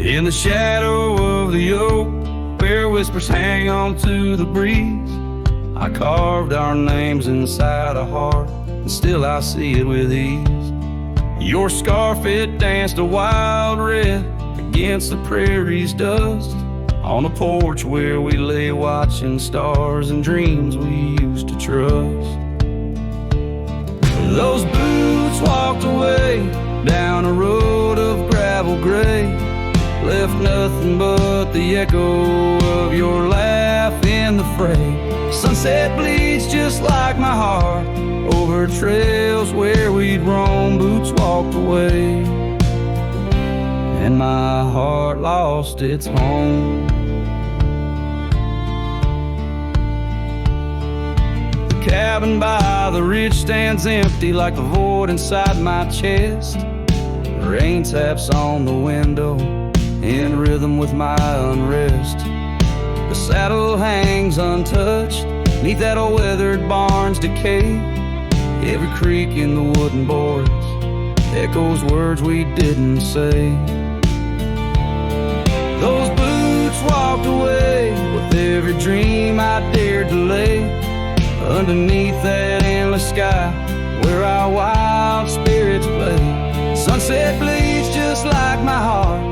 In the shadow of the oak, where whispers hang on to the breeze, I carved our names inside a heart, and still I see it with ease. Your scarf, it danced a wild red against the prairie's dust, on the porch where we lay watching stars and dreams we used to trust. Those boots walked away down a road of gravel gray, left nothing but the echo of your laugh in the fray. Sunset bleeds just like my heart over trails where we'd roam. Boots walked away and my heart lost its home. The cabin by the ridge stands empty like the void inside my chest. Rain taps on the window in rhythm with my unrest. The saddle hangs untouched neath that old weathered barn's decay. Every creak in the wooden boards echoes words we didn't say. Those boots walked away with every dream I dared to lay underneath that endless sky where our wild spirits play. Sunset bleeds just like my heart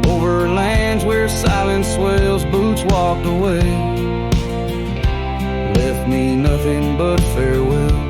over lands where silence swells. Boots walked away, left me nothing but farewell.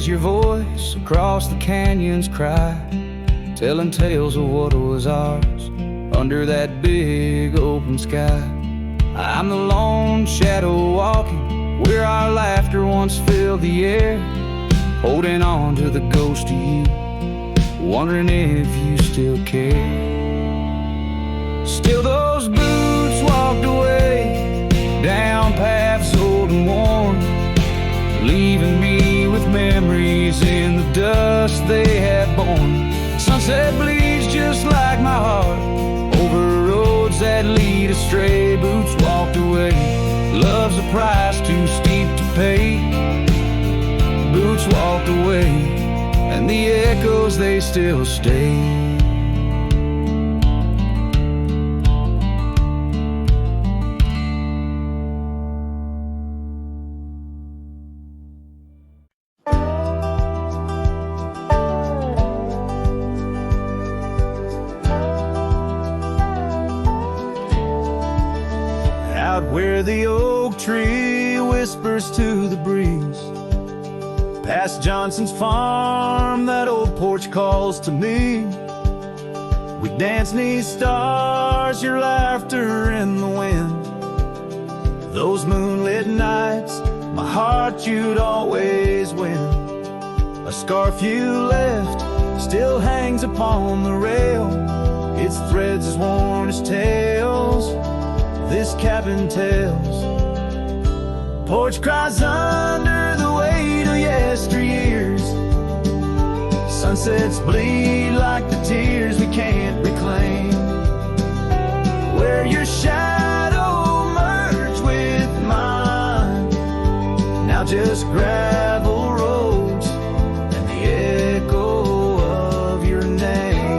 Your voice across the canyon's cry, telling tales of what was ours under that big open sky. I'm the lone shadow walking where our laughter once filled the air, holding on to the ghost of you, wondering if you still care. Still those boots walked away down paths old and worn, leaving me with memories in the dust they had borne. Sunset bleeds just like my heart over roads that lead astray. Boots walked away, love's a price too steep to pay. Boots walked away, and the echoes they still stay. Where the oak tree whispers to the breeze, past Johnson's farm, that old porch calls to me. We dance 'neath stars, your laughter in the wind. Those moonlit nights, my heart you'd always win. A scarf you left still hangs upon the rail, its threads as worn as tales this cabin tells. Porch cries under the weight of yesteryears. Sunsets bleed like the tears we can't reclaim. Where your shadow merged with mine, now just gravel roads and the echo of your name.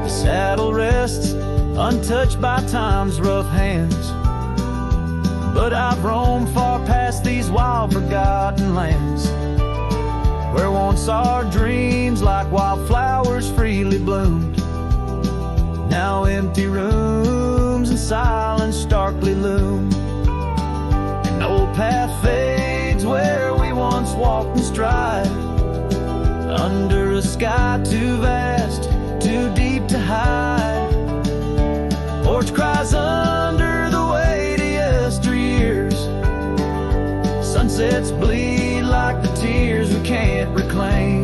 The saddle rests untouched by time's rough hands, but I've roamed far past these wild forgotten lands, where once our dreams like wildflowers freely bloomed. Now empty rooms and silence starkly loom. An old path fades where we once walked in stride, under a sky too vast, too deep to hide. Porch cries under the weight of yesteryears. Sunsets bleed like the tears we can't reclaim.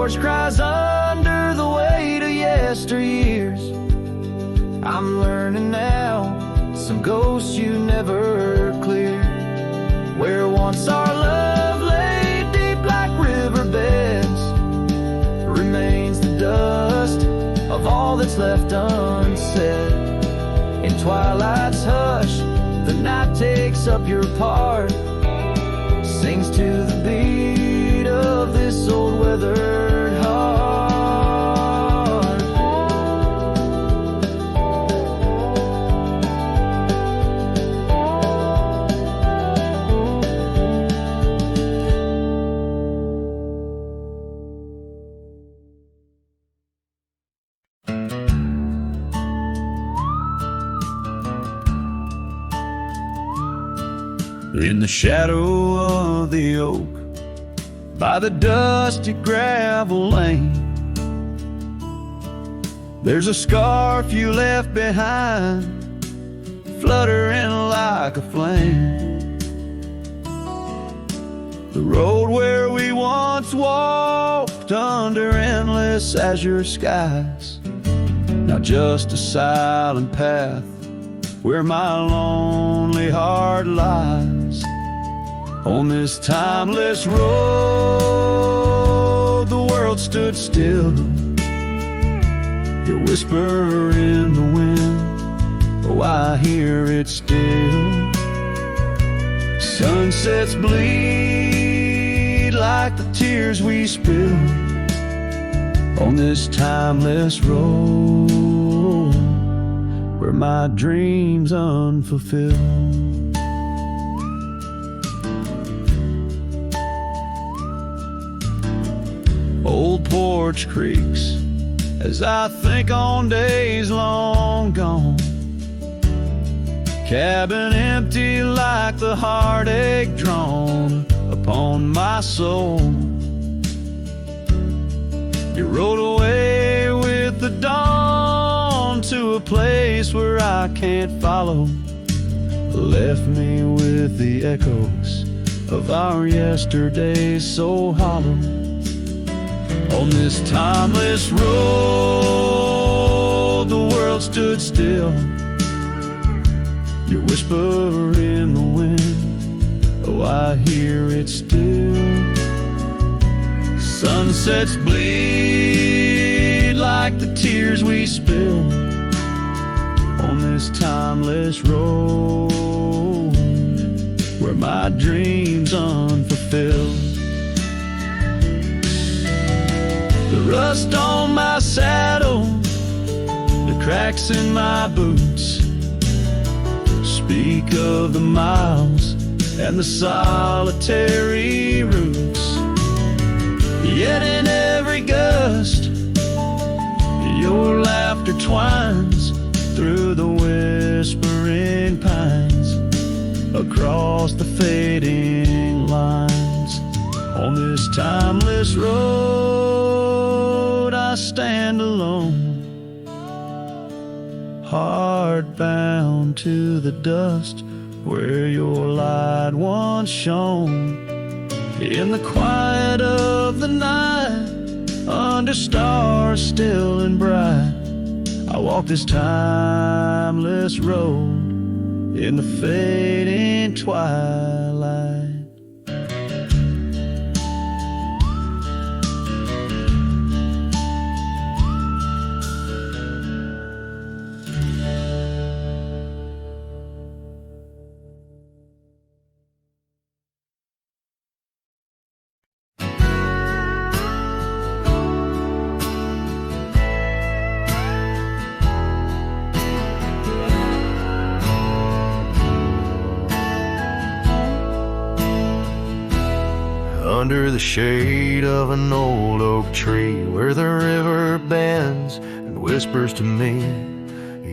porch cries under the weight of yesteryears. I'm learning now, some ghosts you never cleared. Where once our love lay deep like riverbeds, remains the dust of all that's left unsaid. In twilight's hush, the night takes up your part, sings to the beat of this old weathered heart. In the shadow of the oak, by the dusty gravel lane, there's a scarf you left behind, fluttering like a flame. The road where we once walked under endless azure skies, now just a silent path where my lonely heart lies. On this timeless road, the world stood still. Your whisper in the wind, oh, I hear it still. Sunsets bleed like the tears we spill on this timeless road, where my dreams unfulfilled. Old porch creaks as I think on days long gone. Cabin empty like the heartache drawn upon my soul. You rode away with the dawn to a place where I can't follow. Left me with the echoes of our yesterdays so hollow. On this timeless road, the world stood still. Your whisper in the wind, oh, I hear it still. Sunsets bleed like the tears we spill on this timeless road, where my dreams unfulfilled. The rust on my saddle, the cracks in my boots, speak of the miles and the solitary routes. Yet in every gust, your laughter twines through the whispering pines, across the fading lines. On this timeless road, I stand alone, heart bound to the dust where your light once shone. In the quiet of the night, under stars still and bright, I walk this timeless road in the fading twilight. Under the shade of an old oak tree, where the river bends and whispers to me,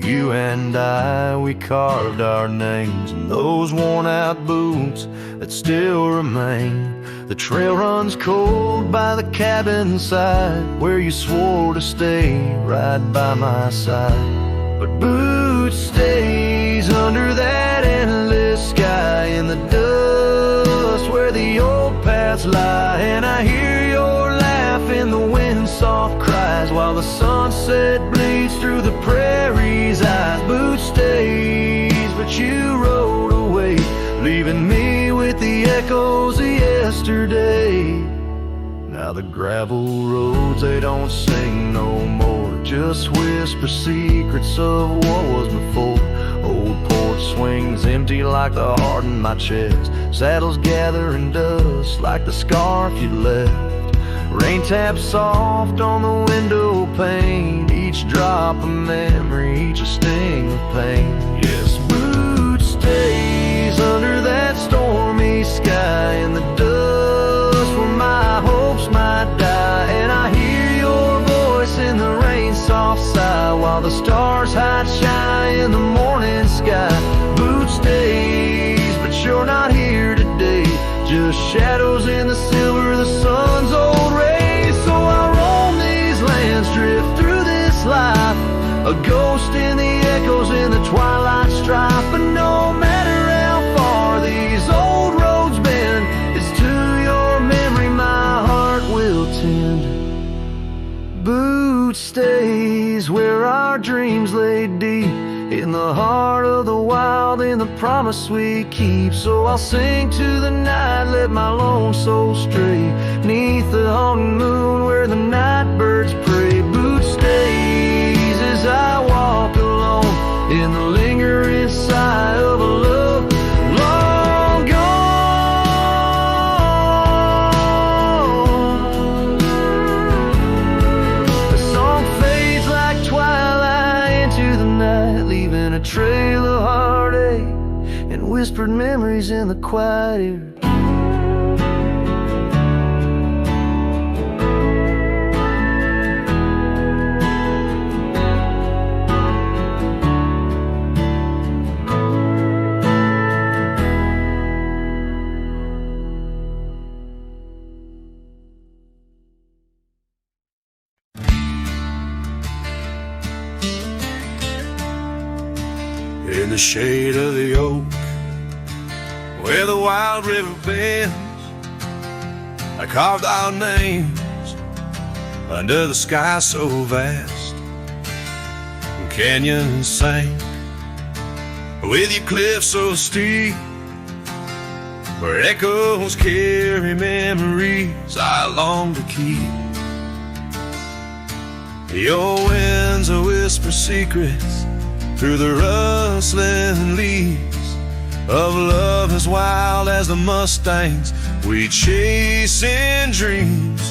you and I, we carved our names in those worn out boots that still remain. The trail runs cold by the cabin side, where you swore to stay right by my side. But Boots stays under that endless sky in the dust where the old paths lie, and I hear your laugh in the wind soft cries while the sunset bleeds through the prairie's eyes. Boot stays, but you rode away, leaving me with the echoes of yesterday. Now the gravel roads, they don't sing no more, just whisper secrets of what was before. Old porch swings empty like the heart in my chest. Saddles gathering dust like the scarf you left. Rain taps soft on the window pane, each drop a memory, each a sting of pain. Yes, boot stays under that stormy sky in the dust where my hopes might die. And I hear your voice in the rain soft sigh while the stars hide shy in the morning sky. Boot stays, but you're not here today, just shadows in the silver of the sun's old rays. So I roam these lands, drift through this life, a ghost in the echoes in the twilight strife. But no matter how far these old roads bend, it's to your memory my heart will tend. Boot stays where our dreams lay deep, in the heart of the wild, in the promise we keep. So I'll sing to the night, let my lone soul stray, neath the haunting moon where the night birds pray. Boot stays as I walk alone in the lingering sigh of a love long gone. The song fades like twilight into the night, leaving a trail of heartache and whispered memories in the quiet air. In the shade of the oak, where the wild river bends, I carved our names under the sky so vast. Canyons sank with your cliffs so steep, where echoes carry memories I long to keep. Your winds will whisper secrets through the rustling leaves of love as wild as the mustangs we chase in dreams.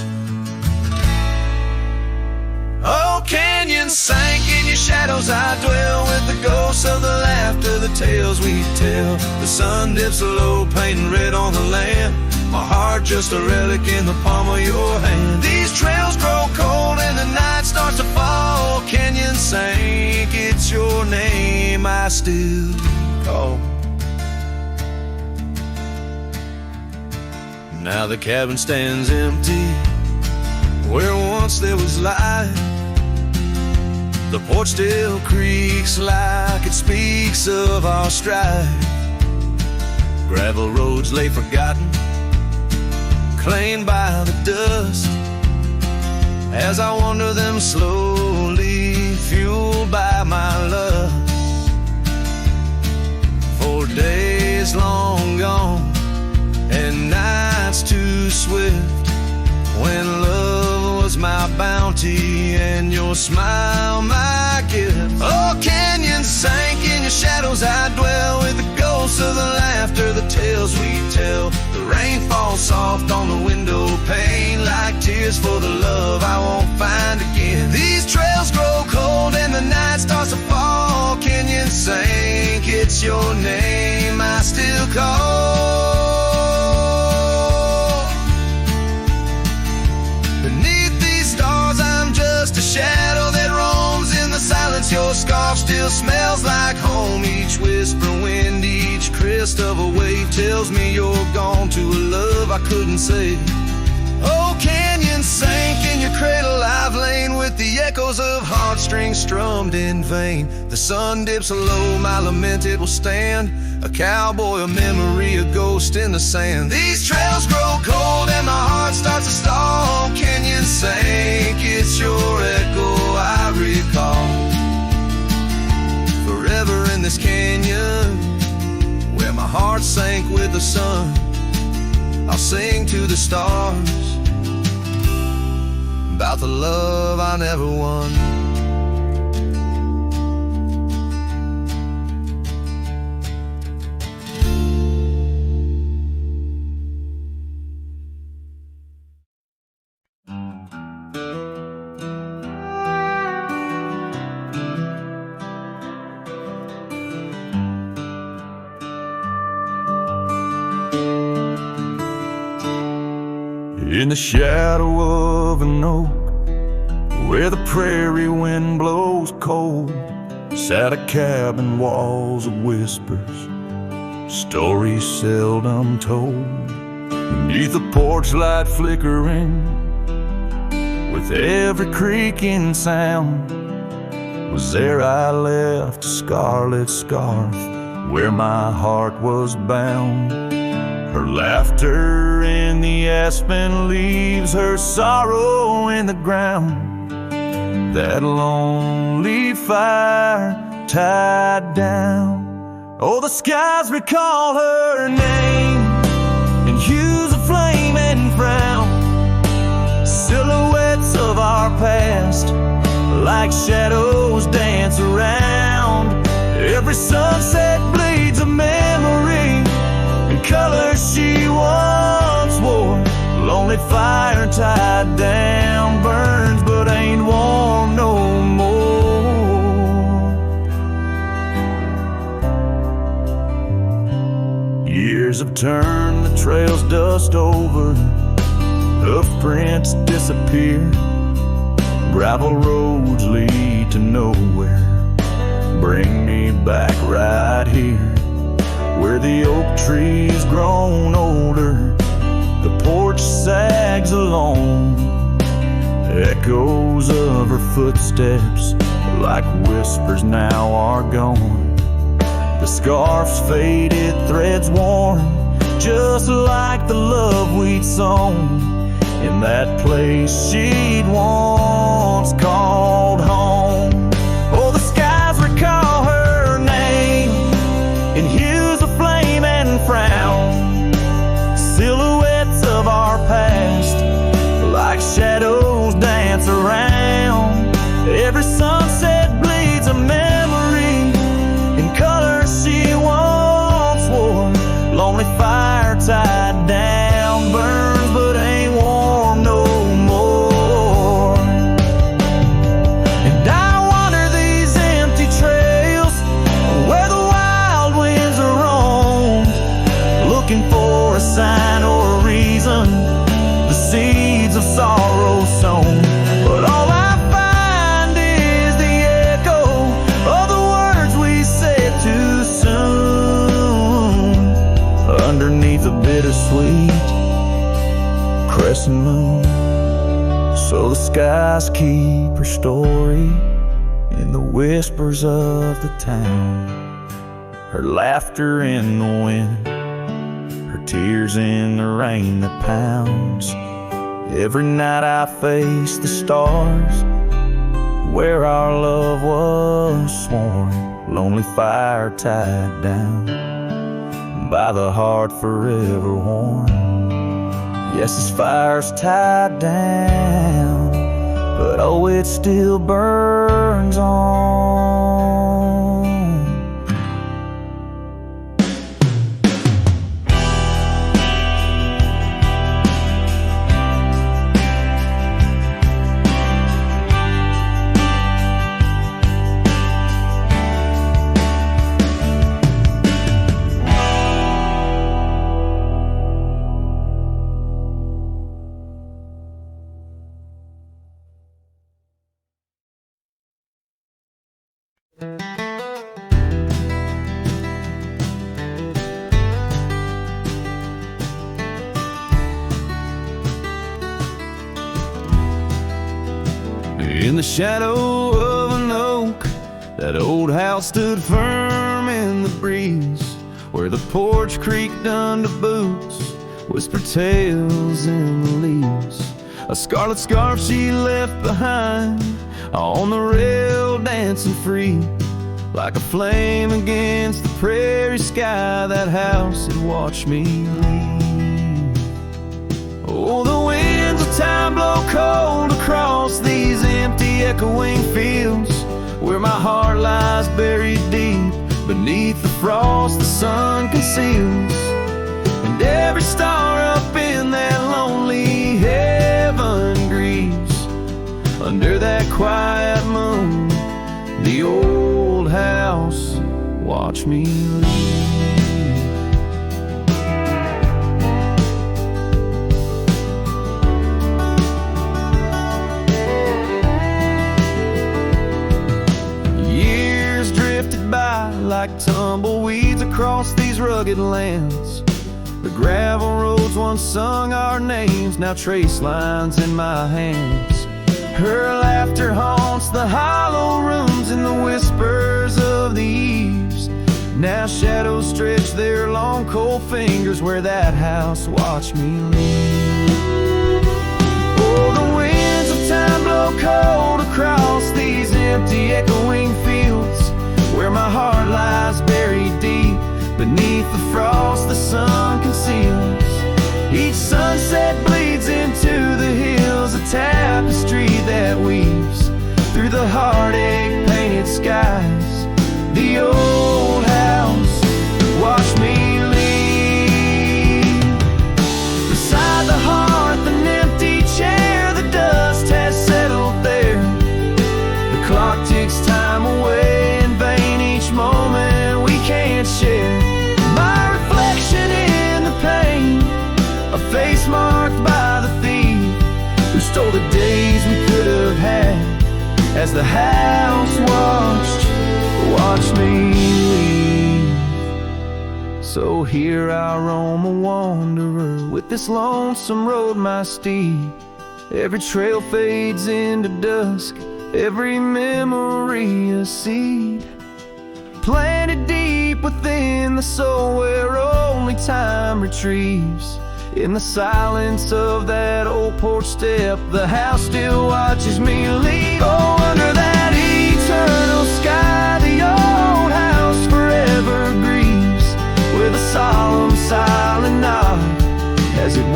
Oh, canyons sank in your shadows, I dwell with the ghosts of the laughter, the tales we tell. The sun dips low, painting red on the land, my heart just a relic in the palm of your hand. These trails grow cold and the night starts to fall. Canyon sank, it's your name I still call. Now the cabin stands empty where once there was light. The porch still creaks like it speaks of our strife. Gravel roads lay forgotten, claimed by the dust, as I wander them slowly, fueled by my lust. For days long gone and nights too swift, when love was my bounty and your smile my gift. Oh, canyons sank in your shadows, I dwell with the ghosts of the laughter, the tales we tell. The rain falls soft on the window pane like tears for the love I won't find again. These trails grow cold and the night starts to fall. Canyons sank, it's your name I still call. A shadow that roams in the silence. Your scarf still smells like home. Each whisper wind, each crest of a wave tells me you're gone to a love I couldn't save. Oh, canyons sank in your cradle, I've lain with the echoes of heartstrings strummed in vain. The sun dips low, my lament it will stand, a cowboy, a memory, a ghost in the sand. These trails grow cold and my heart starts to stall. Canyon sank, it's your echo I recall. Forever in this canyon, where my heart sank with the sun, I'll sing to the stars about the love I never won. In the shadow of an oak, where the prairie wind blows cold, sat a cabin, walls of whispers, stories seldom told. Beneath the porch light flickering, with every creaking sound, was there I left a scarlet scarf where my heart was bound. Her laughter in the aspen leaves, her sorrow in the ground. That lonely fire tied down. Oh, the skies recall her name in hues of flame and frown. Silhouettes of our past, like shadows dance around. Every sunset bleeds a memory, colors she once wore. Lonely fire tied down, burns but ain't warm no more. Years have turned the trail's dust over, hoof prints disappear, gravel roads lead to nowhere. Bring me back right here, where the oak tree's grown older, the porch sags along. Echoes of her footsteps, like whispers, now are gone. The scarf's faded, threads worn, just like the love we'd sown in that place she'd once called home. Oh, the skies recall her name in hues of flame and frown. Silhouettes of our past, like shadows dance around. Every sunset bleeds a memory in colors she once wore. Lonely fire tied down, burns but ain't warm no more. And I wander these empty trails where the wild winds are roamed, looking for a sign or a reason, the seeds of sorrow sown. But all I find is the echo of the words we said too soon, underneath a bittersweet crescent moon. So the skies keep her story in the whispers of the town, her laughter in the wind, her tears in the rain that pounds. Every night I face the stars, where our love was sworn. Lonely fire tied down by the heart forever worn. Yes, this fire's tied down, but oh, it still burns on. In the shadow of an oak, that old house stood firm in the breeze, where the porch creaked under boots, whispered tales in the leaves. A scarlet scarf she left behind on the rail, dancing free, like a flame against the prairie sky. That house had watched me leave. Oh, the winds of time blow cold across these empty echoing fields, where my heart lies buried deep beneath the frost the sun conceals. And every star up in that lonely heaven grieves under that quiet moon. The old house watched me leave. Years drifted by like tumbleweeds across these rugged lands. The gravel roads once sung our names, now trace lines in my hands. Her laughter haunts the hollow rooms and the whispers of the eaves. Now shadows stretch their long cold fingers where that house watched me leave. Oh, the winds of time blow cold across these empty echoing fields, where my heart lies buried deep beneath the frost the sun conceals. Each sunset bleeds into the hills, a tapestry that weaves through the heartache painted skies. The old house watched me leave. Beside the hearth, an empty chair, the dust has settled there. The clock ticks time away in vain, each moment we can't share. My reflection in the pain, a face marked by the thief who stole the days we could have had, as the house watched me leave. So here I roam a wanderer, with this lonesome road my steed. Every trail fades into dusk, every memory a seed planted deep within the soul, where only time retrieves. In the silence of that old porch step, the house still watches me leave. Oh, under that eternal sky, the old house forever grieves, with a solemn silent nod as it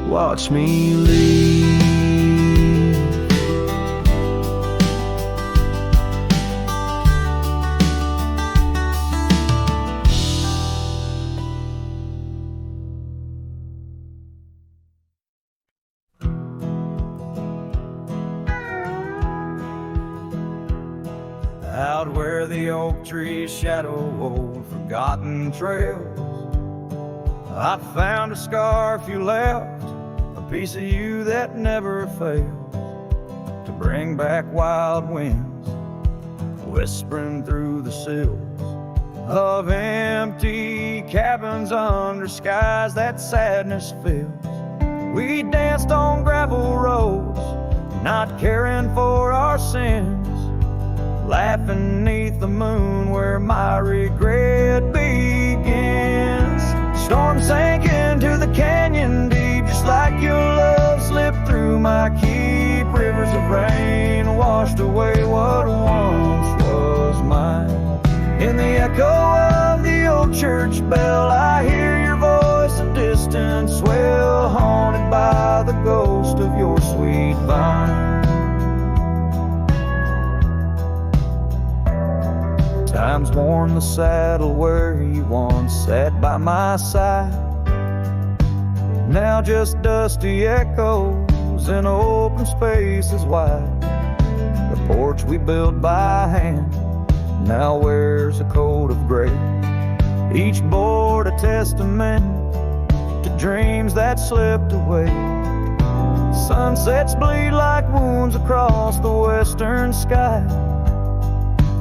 watched me leave. Out where the oak trees shadow old forgotten trails, I found a scarf you left, a piece of you that never fails to bring back wild winds whispering through the sills of empty cabins under skies that sadness fills. We danced on gravel roads, not caring for our sins, laughing neath the moon where my regret begins. Storm sank into the canyon deep, just like your love slipped through my keep. Rivers of rain washed away what once was mine. In the echo of the old church bell, I hear your voice, a distant swell, haunted by the ghost of your sweet vine. Time's worn the saddle where you once sat by my side. Now just dusty echoes in open spaces wide. The porch we built by hand now wears a coat of gray. Each board a testament to dreams that slipped away. Sunsets bleed like wounds across the western sky.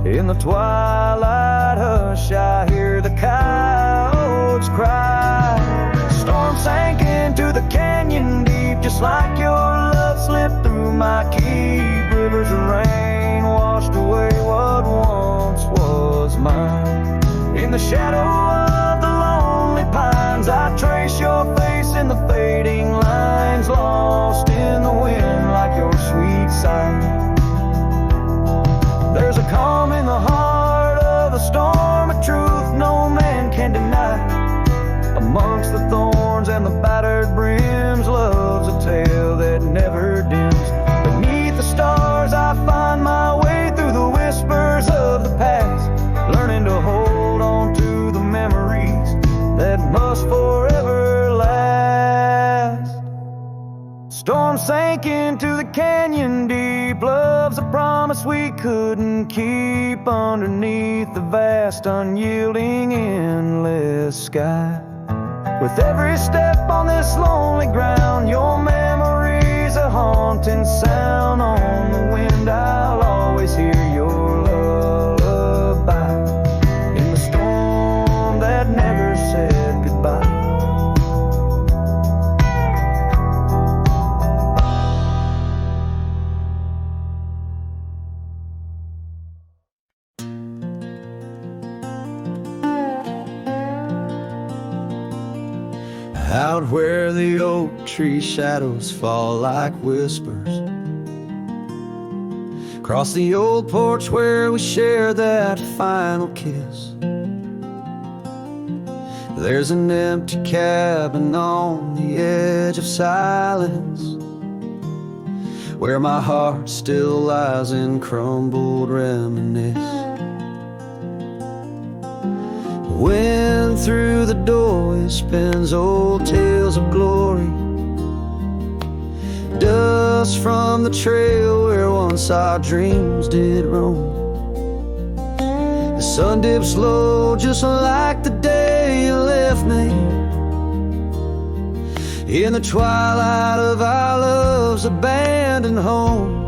In the twilight hush, I hear the coyotes cry. Storm sank into the canyon deep, just like your love slipped through might keep rivers of rain, washed away what once was mine. In the shadow of the lonely pines, I trace your face in the fading lines, lost in the wind like your sweet sight. There's a calm in the heart of a storm, a truth no man can deny. Amongst the thorns and the battered brims, love's a tale that never dims. Beneath the stars I find my way through the whispers of the past, learning to hold on to the memories that must forever last. Storm sank into the canyon deep, love's a promise we couldn't keep underneath the vast, unyielding, endless sky. With every step on this lonely ground, your memory's a haunting sound. On the wind I'll always hear your lullaby, in the storm that never said goodbye. Out where the oak tree shadows fall like whispers, across the old porch where we shared that final kiss, there's an empty cabin on the edge of silence, where my heart still lies in crumbled reminisce. Wind through the doorway spins old tales of glory, dust from the trail where once our dreams did roam. The sun dips low just like the day you left me, in the twilight of our love's abandoned home.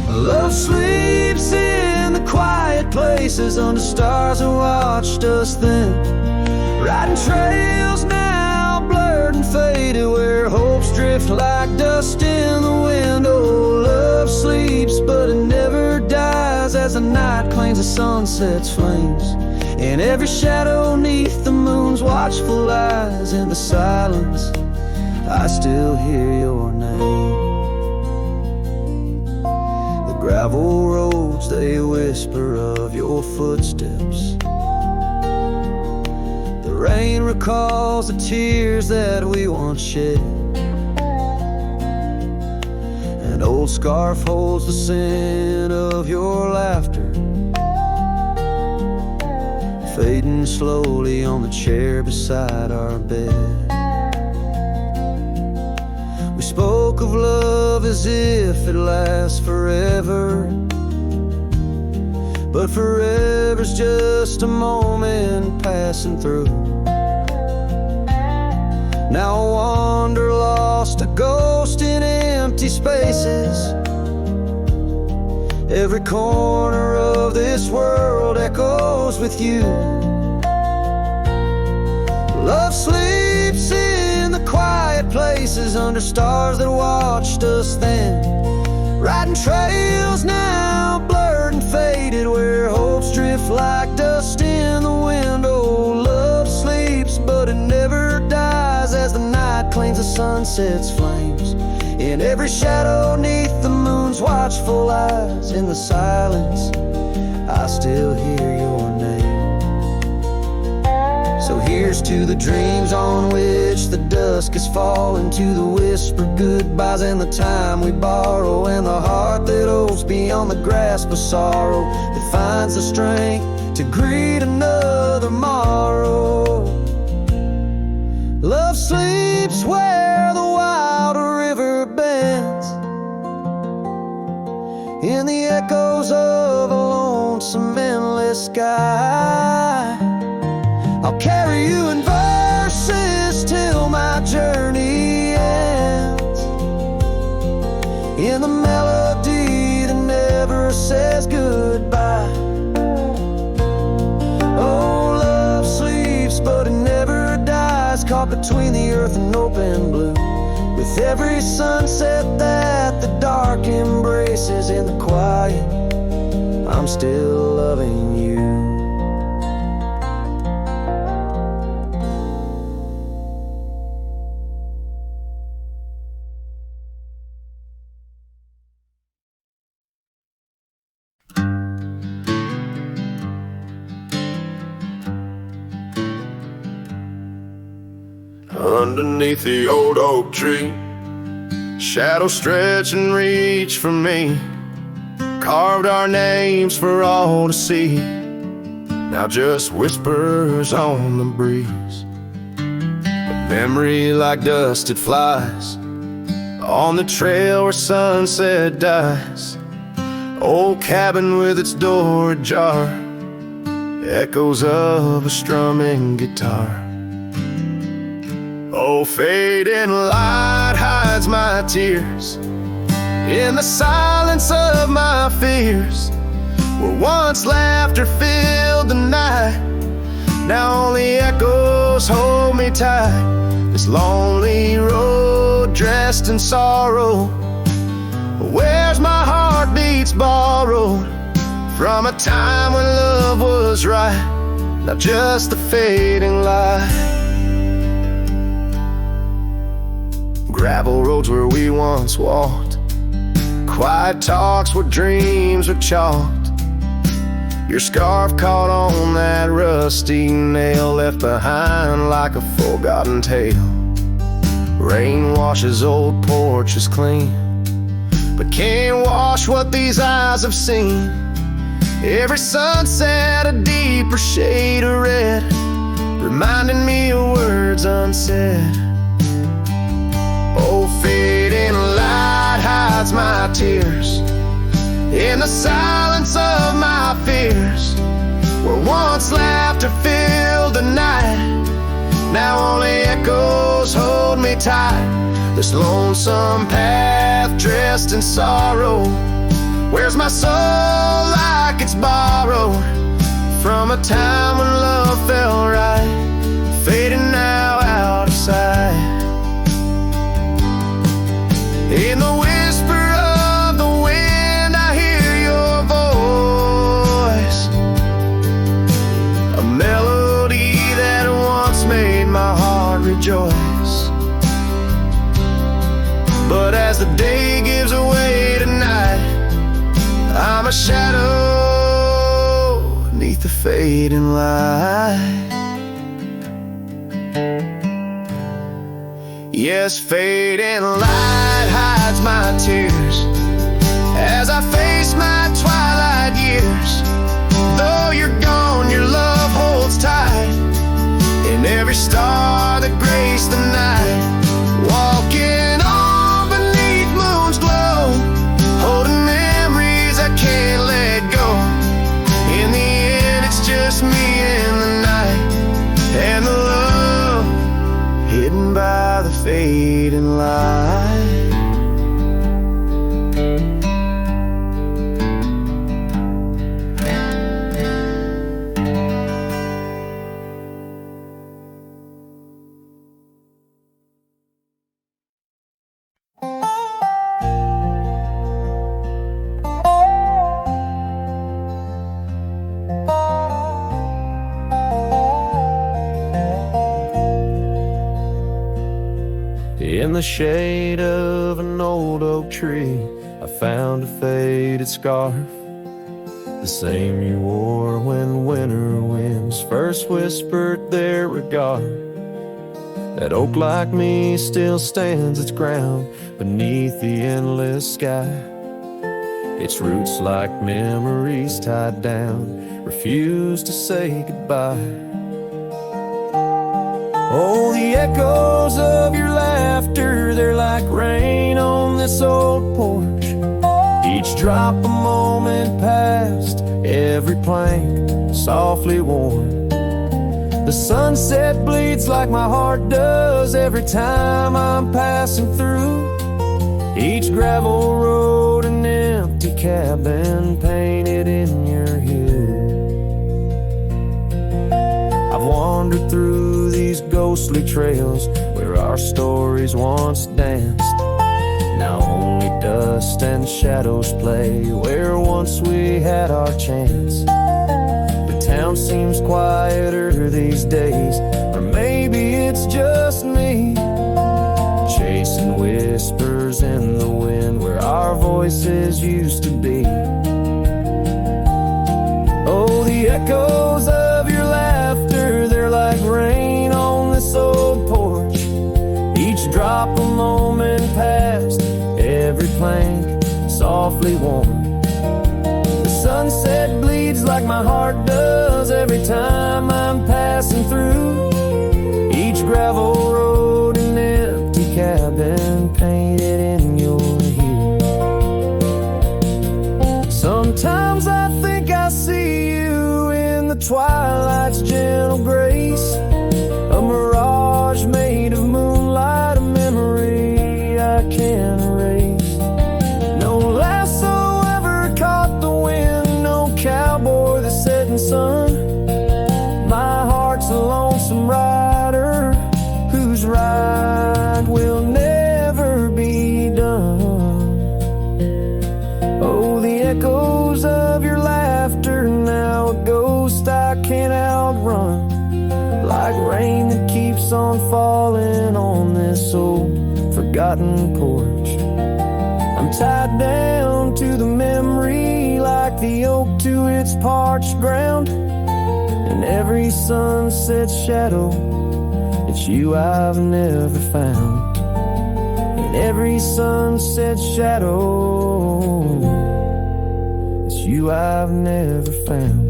Love sleeps in the quiet places under stars that watched us then, riding trails now blurred and faded where hopes drift like dust in the wind. Oh, love sleeps but it never dies as the night claims the sunset's flames, in every shadow neath the moon's watchful eyes. In the silence I still hear your name. Gravel roads, they whisper of your footsteps. The rain recalls the tears that we once shed. An old scarf holds the scent of your laughter, fading slowly on the chair beside our bed. We spoke of love as if it lasts forever, but forever's just a moment passing through. Now I wander lost, a ghost in empty spaces. Every corner of this world echoes with you. Love sleeps in the quiet places under stars that watched us then, riding trails now blurred and faded where hopes drift like dust in the wind. Oh, love sleeps but it never dies as the night claims the sunset's flames, in every shadow neath the moon's watchful eyes. In the silence I still hear your name. So here's to the dreams on which the dusk is falling, to the whispered goodbyes and the time we borrow, and the heart that hopes beyond the grasp of sorrow, that finds the strength to greet another morrow. Love sleeps where the wild river bends, in the echoes of a lonesome endless sky. I'll carry you in verses till my journey ends, in the melody that never says goodbye. Oh, love sleeps but it never dies, caught between the earth and open blue, With every sunset that the dark embraces in the quiet, I'm still loving you. Underneath the old oak tree, shadows stretch and reach for me. Carved our names for all to see, now just whispers on the breeze. A memory like dust, it flies on the trail where sunset dies. Old cabin with its door ajar, echoes of a strumming guitar. Oh, fading light hides my tears in the silence of my fears. Where once laughter filled the night, now only echoes hold me tight. This lonely road dressed in sorrow, where's my heartbeats borrowed from a time when love was right, not just the fading light. Gravel roads where we once walked, quiet talks where dreams were chalked. Your scarf caught on that rusty nail, left behind like a forgotten tale. Rain washes old porches clean, but can't wash what these eyes have seen. Every sunset a deeper shade of red, reminding me of words unsaid. Oh, fading light hides my tears in the silence of my fears. Where once laughter filled the night, now only echoes hold me tight. This lonesome path dressed in sorrow, where's my soul like it's borrowed from a time when love felt right, fading now out of sight. In the whisper of the wind I hear your voice, a melody that once made my heart rejoice. But as the day gives way to night, I'm a shadow beneath the fading light. Yes, fading light hides my tears as I face my twilight years. Though you're gone, your love holds tight in every star that graced the night. Walking on beneath moon's glow, holding memories I can't let go. In the end, it's just me and the night, and the love hidden by the fading light. In the shade of an old oak tree, I found a faded scarf, the same you wore when winter winds first whispered their regard. That oak like me still stands its ground beneath the endless sky. Its roots like memories tied down, refuse to say goodbye. Oh, the echoes of your laughter, they're like rain on this old porch. Each drop a moment past, every plank softly worn. The sunset bleeds like my heart does every time I'm passing through. Each gravel road an empty cabin painted in your hue. I've wandered through these ghostly trails where our stories once danced. Now only dust and shadows play where once we had our chance. The town seems quieter these days, or maybe it's just me, chasing whispers in the wind where our voices used to be. Oh, the echoes of your laughter, they're like rain on this old porch. Each drop a moment past, every plank softly worn. The sunset bleeds like my heart does every time I'm passing through each gravel road and empty cabin painted in your hue. Sometimes I think I see you in the twilight's gentle grace, a mirage made of moonlight, a memory I can't erase. No lasso ever caught the wind, no cowboy the setting sun. My heart's a lonesome rider whose ride will never be done. Oh, the echoes of your laughter, now a ghost I can't outrun, like rain that keeps on falling on this old forgotten porch. I'm tied down to the memory like the oak to its parched ground. In every sunset shadow, it's you I've never found. In every sunset shadow, it's you I've never found.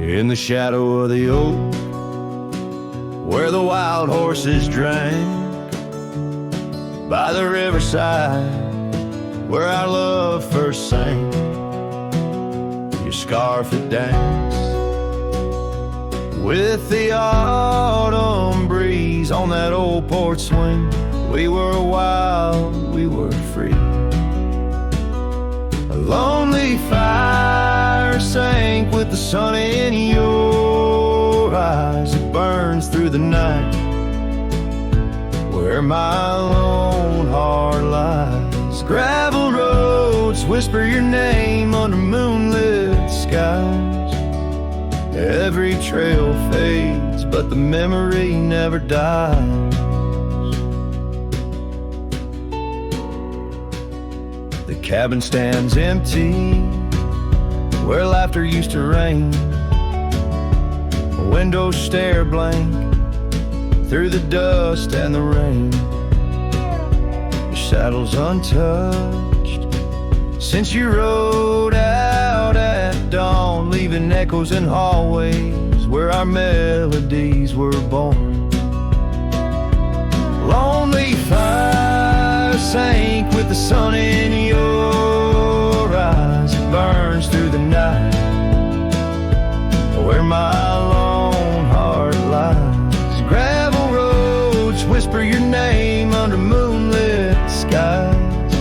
In the shadow of the oak, where the wild horses drank, by the riverside, where our love first sank, your scarf it danced with the autumn breeze on that old porch swing. We were wild, we were free. A lonely fire sank with the sun in your eyes. It burns through the night where my lone heart lies. Gravel roads whisper your name under moonlit skies. Every trail fades, but the memory never dies. The cabin stands empty where laughter used to reign. Windows stare blank through the dust and the rain. Your saddle's untouched since you rode out at dawn, leaving echoes in hallways where our melodies were born. Lonely fire sank with the sun in your eyes. It burns through the night where my lone heart lies. Gravel roads whisper your name under moonlit skies.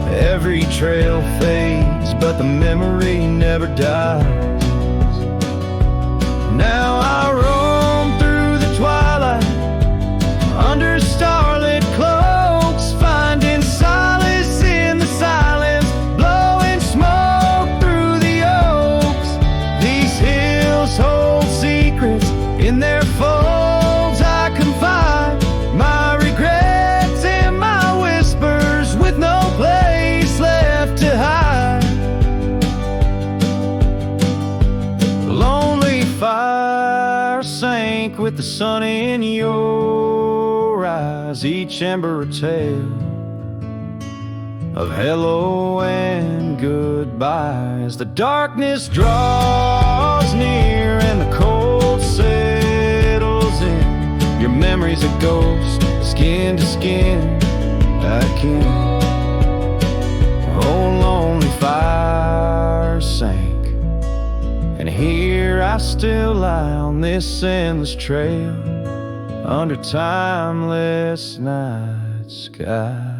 Every trail fades, but the memory never dies. Now I roam through the twilight under starlit cloaks, finding solace in the silence, blowing smoke through the oaks. These hills hold secrets in their folds. I confide my regrets and my whispers with no place left to hide. The lonely fire sank with the sun in your eyes. Each ember a tale of hello and goodbye. As the darkness draws near and the cold settles in, your memory's a ghost, skin to skin, I can't. Oh, lonely fire sank, and here I still lie on this endless trail under timeless night sky.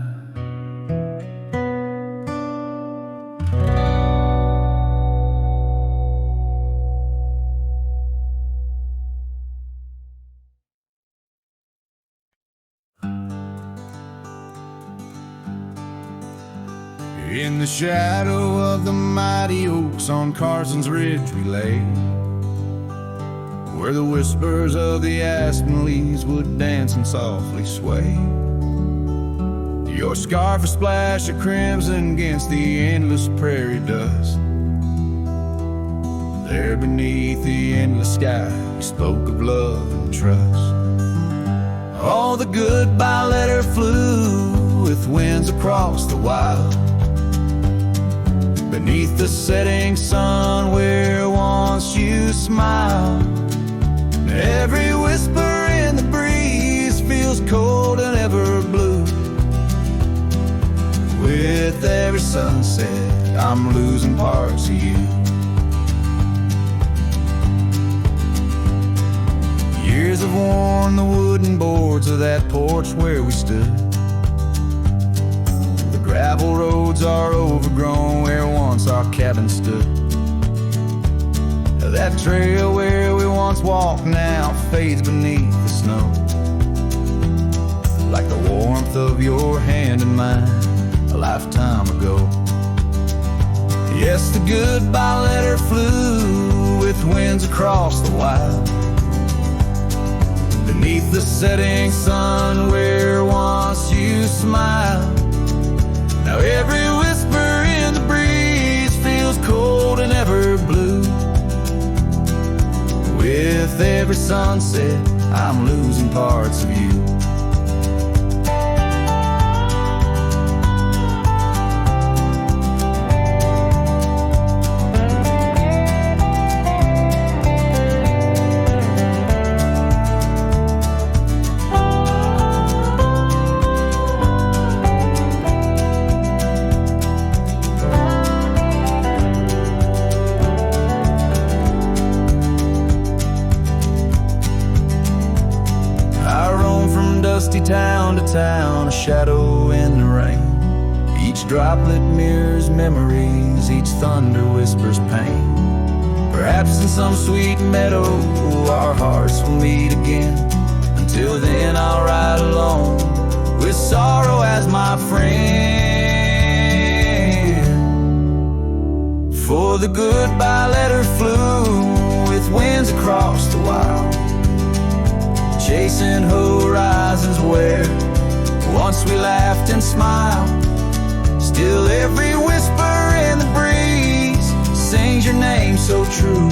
In the shadow of the mighty oaks on Carson's Ridge we lay, where the whispers of the aspen leaves would dance and softly sway. Your scarf a splash of crimson against the endless prairie dust. There beneath the endless sky we spoke of love and trust. All the goodbye letter flew with winds across the wild, beneath the setting sun where once you smiled. Every whisper in the breeze feels cold and ever blue. With every sunset I'm losing parts of you. Years have worn the wooden boards of that porch where we stood. The gravel roads are overgrown where once our cabin stood. That trail where we once walked now fades beneath the snow, like the warmth of your hand in mine a lifetime ago. Yes, the goodbye letter flew with winds across the wild, beneath the setting sun where once you smiled. Now every whisper in the breeze feels cold and ever blue. With every sunset I'm losing parts of you. Town to town, a shadow in the rain. Each droplet mirrors memories, each thunder whispers pain. Perhaps in some sweet meadow our hearts will meet again. Until then I'll ride alone with sorrow as my friend. For the goodbye letter flew with winds across the wild, chasing horizons where once we laughed and smiled. Still every whisper in the breeze sings your name so true.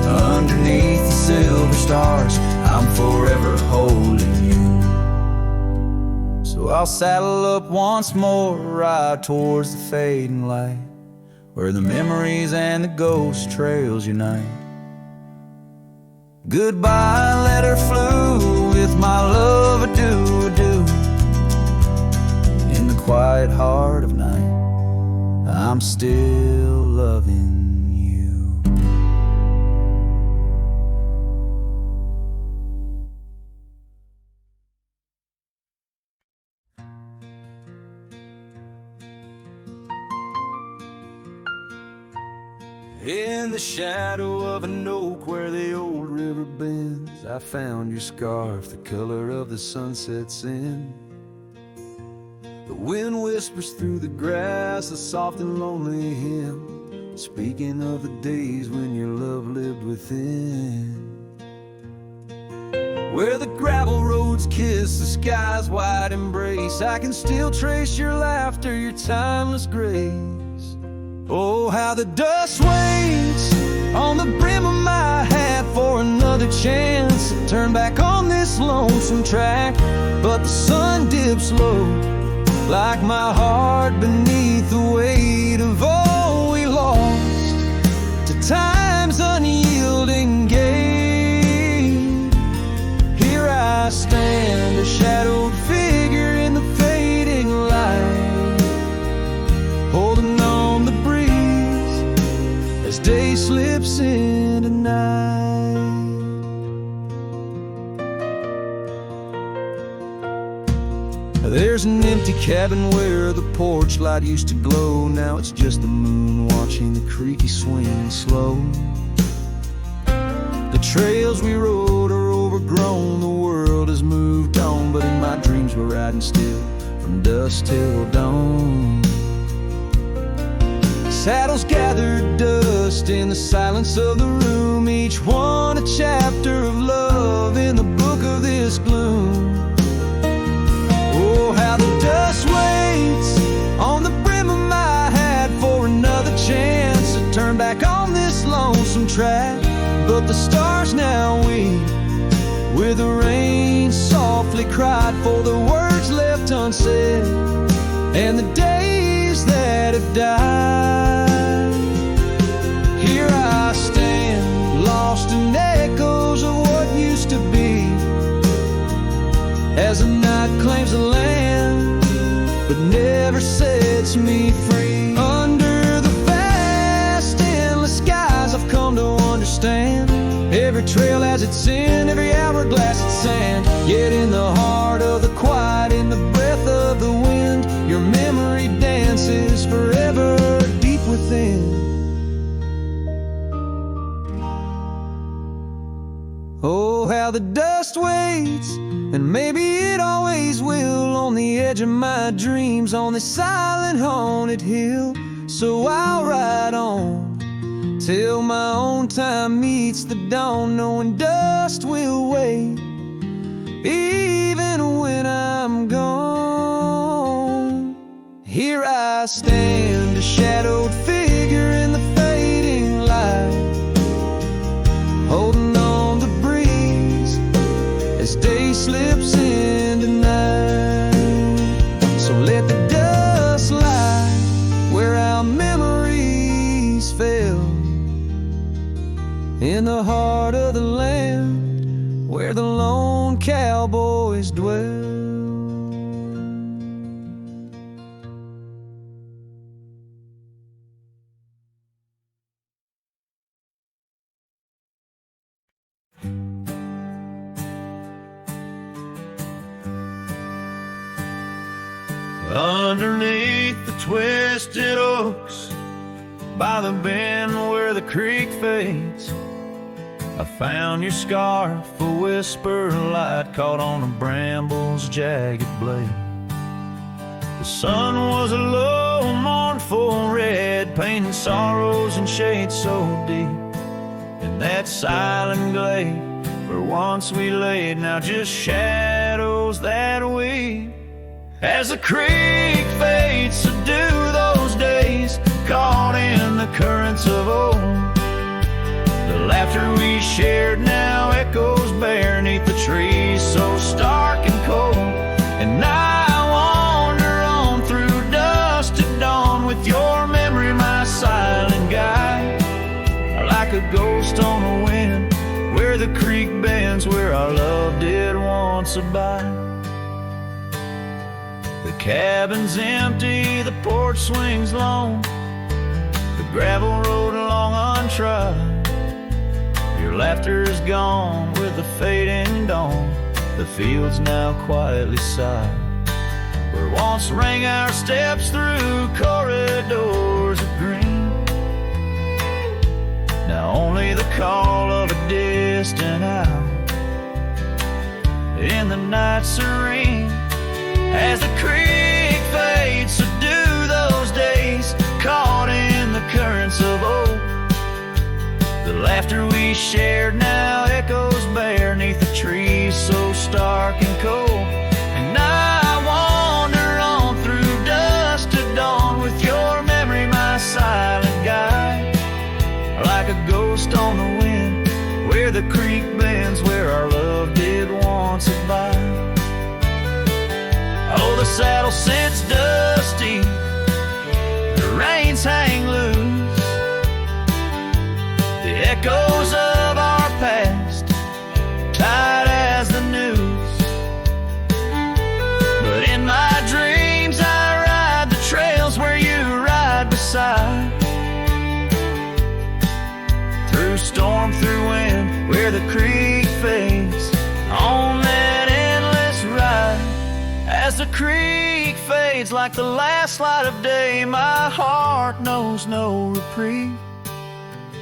Underneath the silver stars I'm forever holding you. So I'll saddle up once more, ride towards the fading light, where the memories and the ghost trails unite. Goodbye letter flew with my love adieu, adieu. In the quiet heart of night I'm still loving you. In the shadow of an oak where the old river bends, I found your scarf, the color of the sunset's in. The wind whispers through the grass, a soft and lonely hymn, speaking of the days when your love lived within. Where the gravel roads kiss the sky's wide embrace, I can still trace your laughter, your timeless grace. Oh, how the dust waits on the brim of my hat for another chance to turn back on this lonesome track. But the sun dips low, like my heart beneath the weight of all we lost to time's unyielding gate. Here I stand, a shadowed figure in the face as day slips into night. There's an empty cabin where the porch light used to glow. Now it's just the moon watching the creaky swing slow. The trails we rode are overgrown, the world has moved on, but in my dreams we're riding still from dusk till dawn. Saddles gathered dust in the silence of the room, each one a chapter of love in the book of this gloom. Oh, how the dust waits on the brim of my hat for another chance to turn back on this lonesome track. But the stars now weep where the rain softly cried for the words left unsaid and the days that have died. Here I stand, lost in echoes of what used to be, as the night claims the land, but never sets me free. Under the vast, endless skies I've come to understand, every trail has its sin, every hourglass its sand. Yet in the heart of the quiet, in the breath of the wind, your memory dances forever deep within. Oh, how the dust waits, and maybe it always will, on the edge of my dreams, on this silent haunted hill. So I'll ride on till my own time meets the dawn, knowing dust will wait even when I'm gone. Here I stand, a shadowed figure in the fading light, holding on to breeze as day slips into night. So let the dust lie where our memories fell, in the heart of the land where the lone cowboys dwell. Underneath the twisted oaks, by the bend where the creek fades, I found your scarf, a whisper light caught on a bramble's jagged blade. The sun was a low, mournful red, painting sorrows in shades so deep. In that silent glade where once we laid, now just shadows that weep. As the creek fades to do those days, caught in the currents of old, the laughter we shared now echoes bare neath the trees so stark and cold. And I wander on through dusk to dawn with your memory my silent guide, like a ghost on the wind where the creek bends, where our love did once abide. The cabin's empty, the porch swings long, the gravel road along untried. Your laughter is gone with the fading dawn, the fields now quietly sigh. Where once rang our steps through corridors of green, now only the call of a distant owl in the night serene. As the creek fades to do those days, caught in the currents of old, the laughter we shared now echoes bare neath the trees so stark and cold. And I wander on through dusk to dawn with your memory my silent guide, like a ghost on the wind where the creek bends, where our love did once abide. Oh, the saddle sits dusty, the reins hang loose, the echoes of our past tight as the noose. But in my dreams I ride the trails where you ride beside, where the creek fades on that endless ride. As the creek fades like the last light of day, my heart knows no reprieve.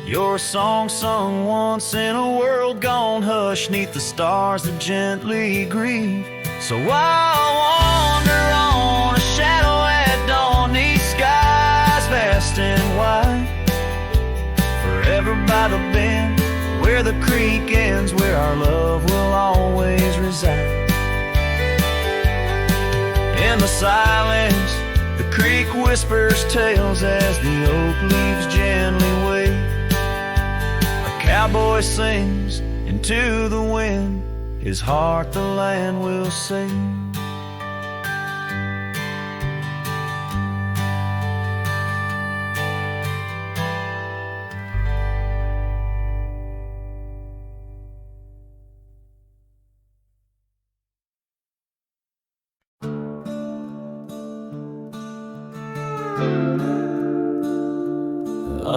You're a song sung once in a world gone hush, 'neath the stars that gently grieve. So I'll wander on, a shadow at dawn, these skies vast and wide. Forever by the bend, where the creek ends, where our love will always reside. In the silence, the creek whispers tales as the oak leaves gently wave. A cowboy sings into the wind, his heart the land will sing.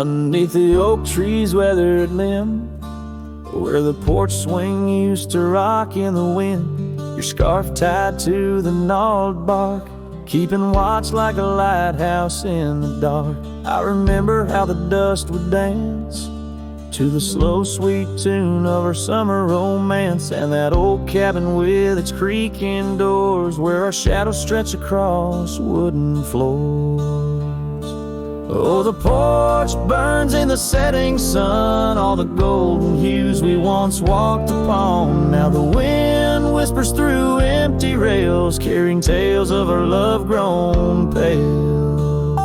Underneath the oak tree's weathered limb, where the porch swing used to rock in the wind, your scarf tied to the gnarled bark, keeping watch like a lighthouse in the dark. I remember how the dust would dance to the slow sweet tune of our summer romance, and that old cabin with its creaking doors, where our shadows stretch across wooden floors. Oh, the porch burns in the setting sun, all the golden hues we once walked upon. Now the wind whispers through empty rails, carrying tales of our love grown pale.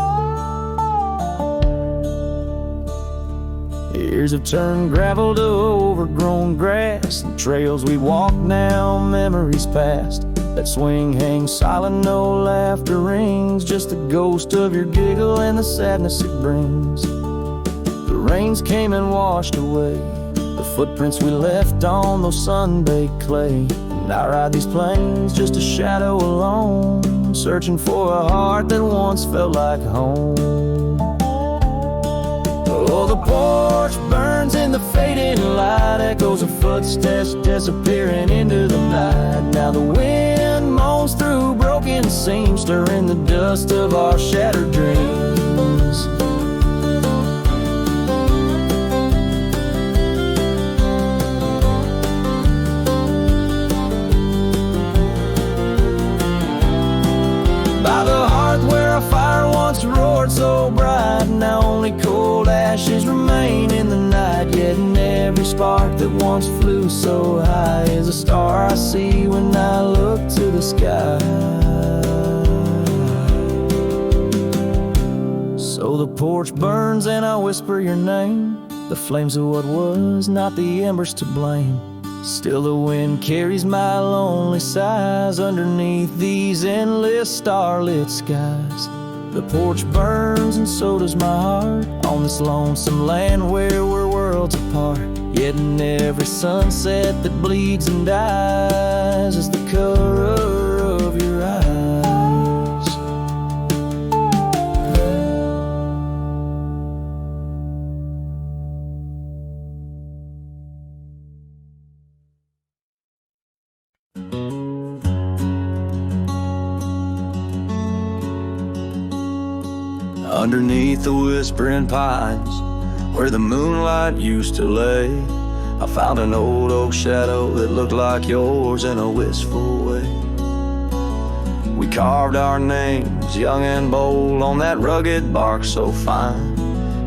Years have turned gravel to overgrown grass, and trails we walk now, memories past. That swing hangs silent, no laughter rings, just the ghost of your giggle and the sadness it brings. The rains came and washed away the footprints we left on those sun-baked clay. And I ride these plains just a shadow alone, searching for a heart that once felt like home. Oh, the porch burns in the fading light, echoes of footsteps disappearing into the night. Now the wind moans through broken seams, stirring the dust of our shattered dreams. By the hearth where a fire once roared so bright, now only cold ashes remain in the night. Yet in every spark that once flew so high is a star I see when I look to the sky. So the porch burns and I whisper your name, the flames of what was, not the embers to blame. Still the wind carries my lonely sighs underneath these endless starlit skies. The porch burns and so does my heart on this lonesome land where we're worlds apart. Yet in every sunset that bleeds and dies is the color of your eyes. Underneath the whispering pines, where the moonlight used to lay, I found an old oak shadow that looked like yours in a wistful way. We carved our names, young and bold, on that rugged bark so fine.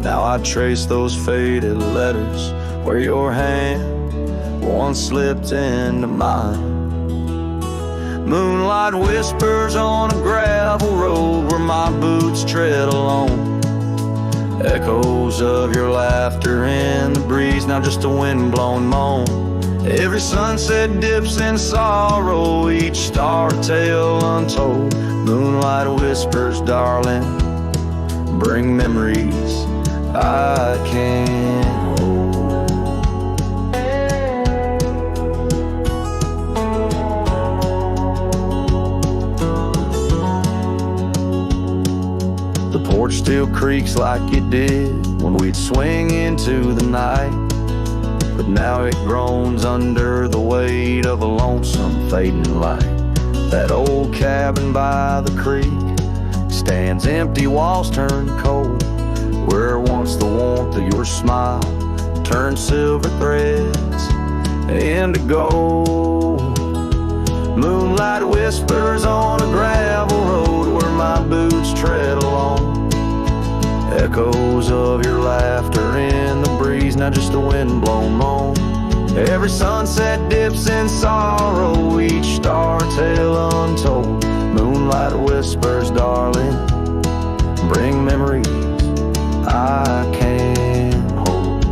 Now I trace those faded letters where your hand once slipped into mine. Moonlight whispers on a gravel road where my boots tread alone. Echoes of your laughter in the breeze, now just a wind-blown moan. Every sunset dips in sorrow, each star a tale untold. Moonlight whispers, darling, bring memories I can't hold. The porch still creaks like it did when we'd swing into the night. but now it groans under the weight of a lonesome fading light. That old cabin by the creek stands empty, walls turn cold, where once the warmth of your smile turned silver threads into gold. Moonlight whispers on a gravel road where my boots tread along. Echoes of your laughter in the breeze, not just a wind-blown moan. Every sunset dips in sorrow, each star tale untold. Moonlight whispers, darling, bring memories I can't hold.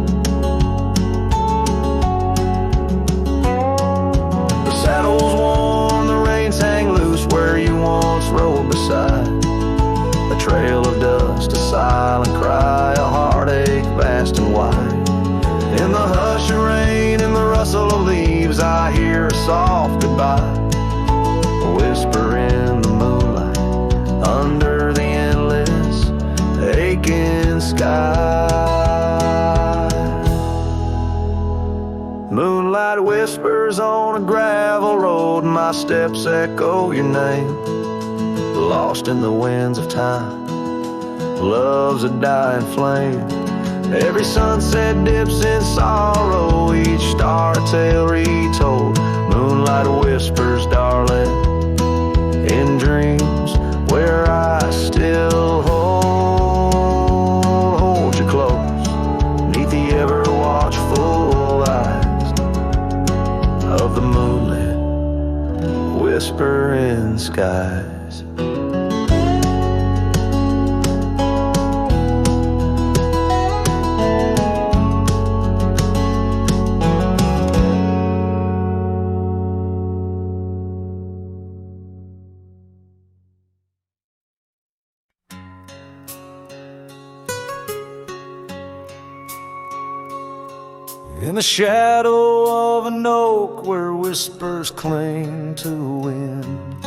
The saddle's warm, the reins hang loose where you once rode beside. A trail of dust, a silent cry, a heartache vast and wide. In the hush of rain, in the rustle of leaves, I hear a soft goodbye, a whisper in the moonlight, under the endless aching sky. Moonlight whispers on a gravel road, my steps echo your name. Lost in the winds of time, love's a dying flame. Every sunset dips in sorrow, each star tale retold. Moonlight whispers, darling, in dreams where I still hold you close, neath the ever watchful eyes of the moonlit whispering skies. In the shadow of an oak where whispers cling to the wind,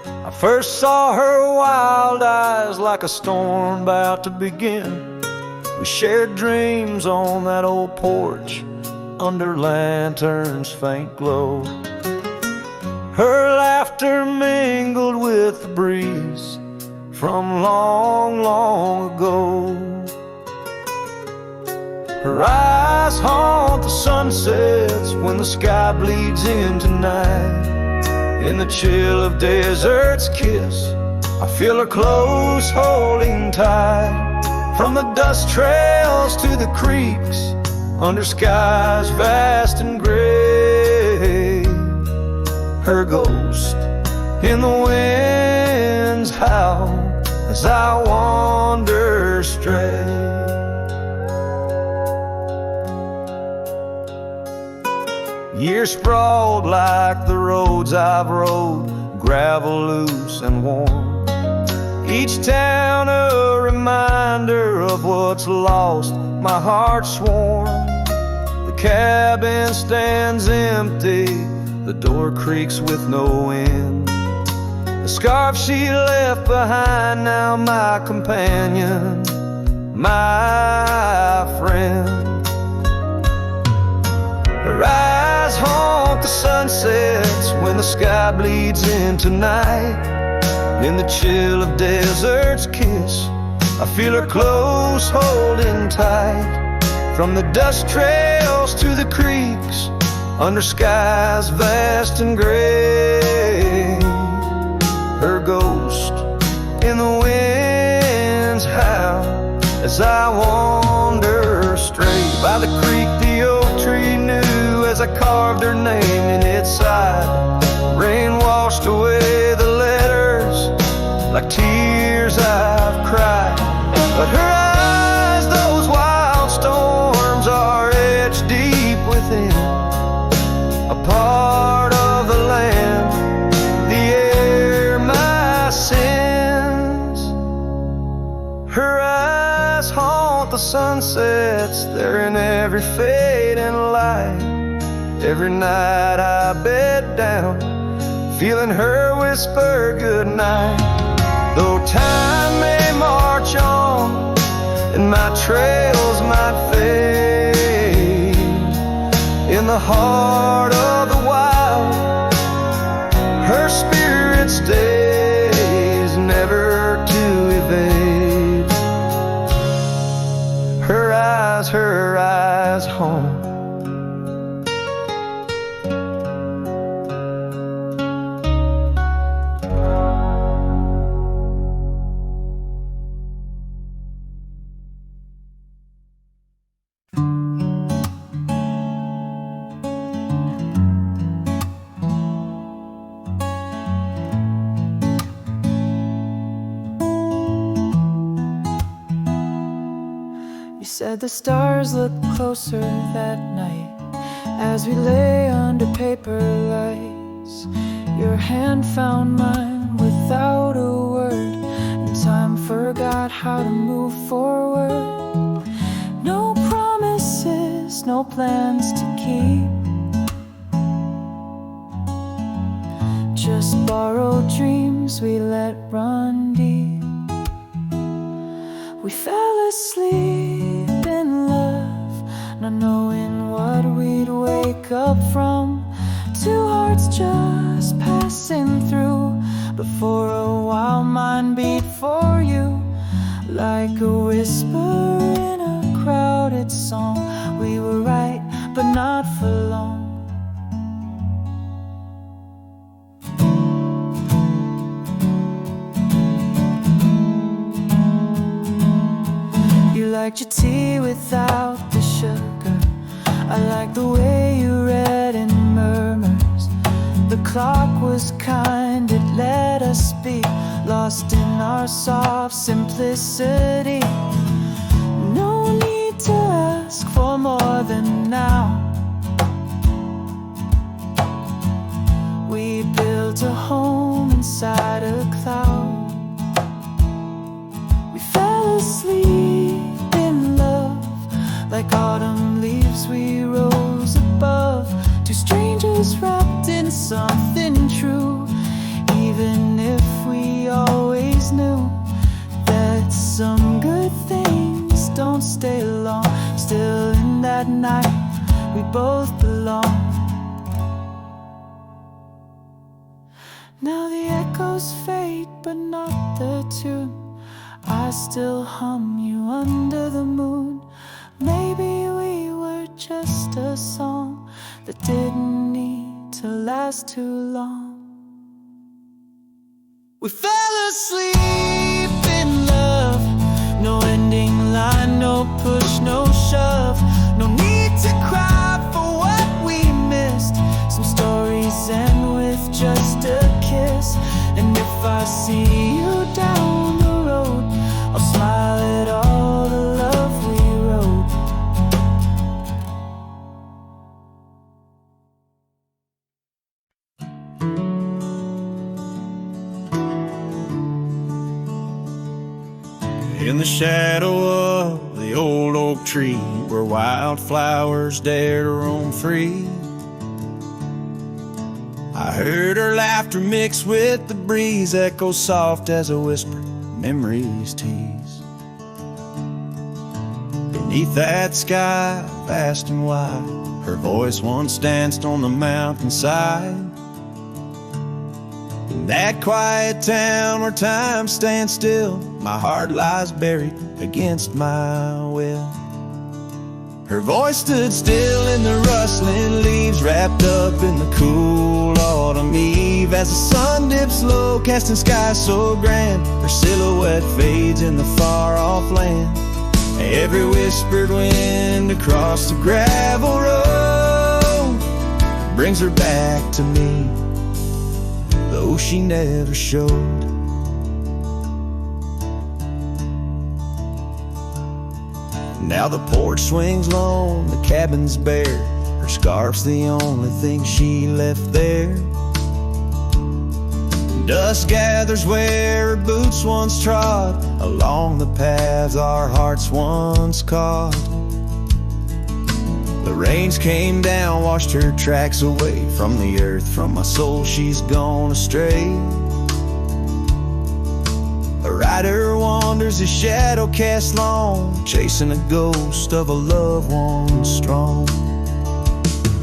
I first saw her wild eyes like a storm about to begin. We shared dreams on that old porch under lanterns' faint glow. Her laughter mingled with the breeze from long, long ago. Her eyes haunt the sunsets when the sky bleeds into night. In the chill of desert's kiss, I feel her close holding tight. From the dust trails to the creeks, under skies vast and gray, her ghost in the wind's howl as I wander stray. Years sprawled like the roads I've rode, gravel loose and warm. Each town a reminder of what's lost, my heart sworn. The cabin stands empty, the door creaks with no end. The scarf she left behind, now my companion, my friend. Her eyes haunt the sunsets when the sky bleeds into night. In the chill of desert's kiss, I feel her close holding tight. From the dust trails to the creeks, under skies vast and gray, her ghost in the wind's howl as I wander straight. By the creek the oak tree knew as I carved her name in its side. Rain washed away the letters like tears I've cried. But her eyes, those wild storms, are etched deep within, a part of the land, the air, my sins. Her eyes haunt the sunsets, they're in every fading light. Every night I bed down, feeling her whisper goodnight. Though time may march on and my trails might fade, the heart of the wild. Her spirit stays, never to evade. Her eyes home. Said the stars looked closer that night as we lay under paper lights. Your hand found mine without a word, and time forgot how to move forward. No promises, no plans to keep, just borrowed dreams we let run deep. We fell asleep in love, not knowing what we'd wake up from. Two hearts just passing through, but for a while mine beat for you, like a whisper in a crowded song. We were right, but not for long. You liked your tea without the sugar. I liked the way you read in murmurs. The clock was kind, it let us be lost in our soft simplicity. No need to ask for more than now. We built a home inside a cloud. We fell asleep in love, like autumn leaves we rose above. Two strangers wrapped in something true, even if we always knew that some good things don't stay long. Still in that night we both belong. Now the echoes fade, but not the tune. I still hum you under the moon. Maybe we were just a song that didn't need to last too long. We fell asleep in love, no ending line, no push, no shove. No need to cry for what we missed. Some stories end with just a kiss. And if I see you down the road, I'll smile at all the love we wrote. In the shadow of the old oak tree, where wildflowers dare to roam free, I heard her laughter mix with the breeze, echo soft as a whisper, memories tease. Beneath that sky, vast and wide, her voice once danced on the mountainside. In that quiet town where time stands still, my heart lies buried against my will. Her voice stood still in the rustling leaves, wrapped up in the cool autumn eve. As the sun dips low, casting skies so grand, her silhouette fades in the far-off land. Every whispered wind across the gravel road brings her back to me, though she never showed. Now the porch swings lone, the cabin's bare. Her scarf's the only thing she left there. Dust gathers where her boots once trod, along the paths our hearts once caught. The rains came down, washed her tracks away from the earth. From my soul she's gone astray. A rider wanders, his shadow cast long, chasing a ghost of a loved one strong.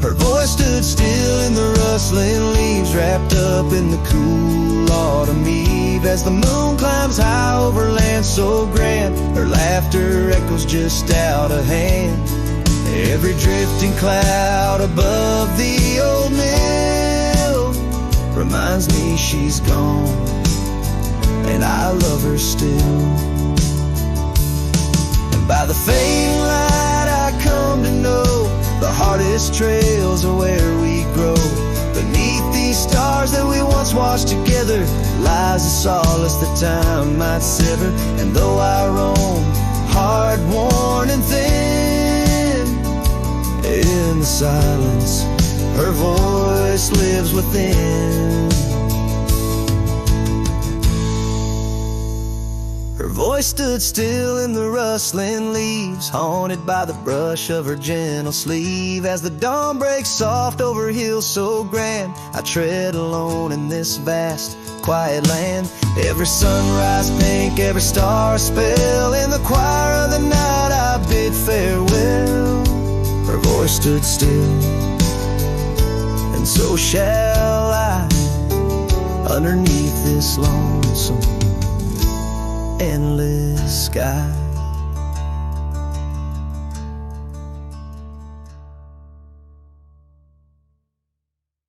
Her voice stood still in the rustling leaves, wrapped up in the cool autumn eve. As the moon climbs high over land so grand, her laughter echoes just out of hand. Every drifting cloud above the old mill reminds me she's gone, and I love her still. And by the fading light I come to know the hardest trails are where we grow. Beneath these stars that we once watched together lies a solace that time might sever. And though I roam, hard, worn, and thin, in the silence, her voice lives within. Her voice stood still in the rustling leaves, haunted by the brush of her gentle sleeve. As the dawn breaks soft over hills so grand, I tread alone in this vast, quiet land. Every sunrise pink, every star a spell. In the choir of the night I bid farewell. Her voice stood still, and so shall I, underneath this lonesome endless sky.